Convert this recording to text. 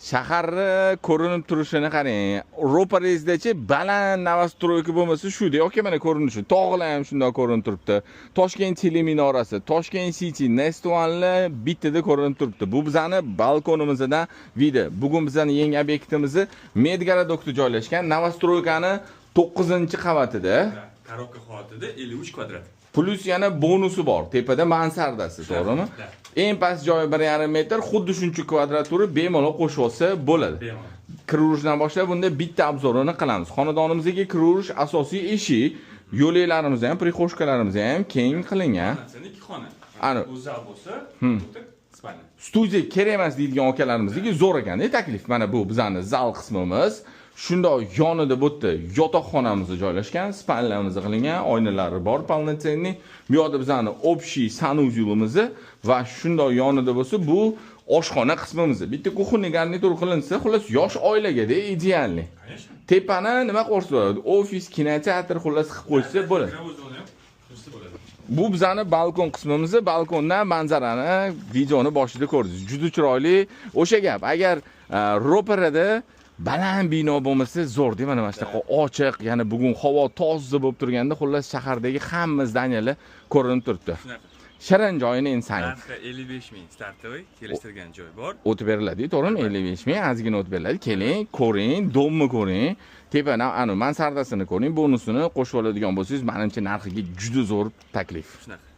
Shaharni ko'rinib turishini qarang. Ro'paringizdachi baland novostroyka bo'lmasa shudek. Yoki mana ko'rinishi, tog'lar ham shunday ko'rinib turibdi. Toshkent teleminorasi, Toshkent City, Nestoanlar bittada ko'rinib turibdi. Bu bizani balkonimizdan video. Bugun bizning yangi obyektimiz Medgaradokda joylashgan novostroykani 9-qavatida. Korobka holatida 53 kvadrat. Plus yana bonusi bor. Tepada mansardasi, to'g'rimi? Eng past joyi 1,5 metr, xuddi shuncha kvadratura bemalol qo'shib olsa bo'ladi. Kiruvishdan boshlab bunda bitta obzorini qilamiz. Xonadonimizga kirish asosiy eshik, yo'laklarimiz ham, prixoshkalarimiz ham keng qilingan. Ikki xona. Ana O'zal bo'lsa, spalni. Studiya kerak emas deydigan akalarimizga zo'r ekan-da taklif. Mana bu bizning zal qismimiz. Shundoq yonida bu yerda yotoqxonamiz joylashgan, spalnamiz qilingan, oynalari bor, полноценный. Bu yerda bizning общий sanuzyulimiz va shundoq yonida bo'lsa bu oshxona qismimiz. Bitta kuxonniy garnitur qilinsa, xullas yosh oilaga-da idealniy. Tepani nima qilsa bo'ladi? Ofis, kinoteatr xullas qilib qo'ysa bo'ladi. Bu bizning balkon qismimiz. Balkondan manzarani videoni boshida ko'rdingiz. Juda chiroyli. O'sha gap, agar ro'parada baland bino bo'lmasa zo'r deb mana shunaqa ochiq, ya'ni bugun havo toza bo'lib turganda xullas shahardagi hamma zdaniylar ko'rinib turibdi. Shirin joyini inson. Narxi 55 ming startovoy, kelishtirgan joy bor. O'tib beriladi, to'g'rimi? 55 ming, ozgina o'tib beriladi. Keling, ko'ring, domni ko'ring. Tepadan mansardasini ko'ring, bonusini qo'shib oladigan bo'lsangiz, menimcha narxiga juda zo'r taklif. Shunaqa.